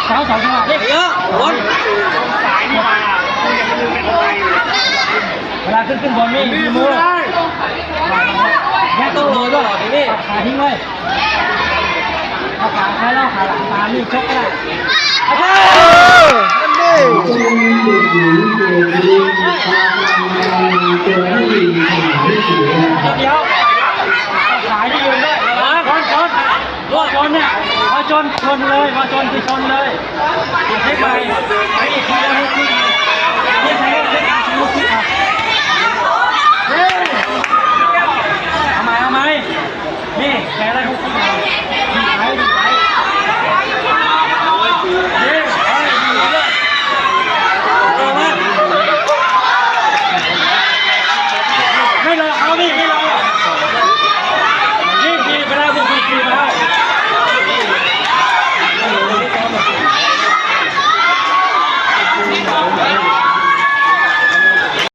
เช้าสองจังหวะเยอะวนสายนี่มาเวลาขึ้นบนนี่มีมือแยกตัวมือด้วยนี่ขาทิ้งเลยเอาขาซ้ายแล้วขาหลังตามนี่ชกก็ได้เดี๋ยวขาที่ยืนด้วยชนเนี่ยพอชนเลยพอชนคือชนเลยใช้ไปอีกทีละทีนี่ใช้ลูกคิดเอาไหมนี่แกได้ลูกคิดดีไปไม่รอเอาดิไม่รอนี่ทีไปแล้วพวกทีไปแล้ว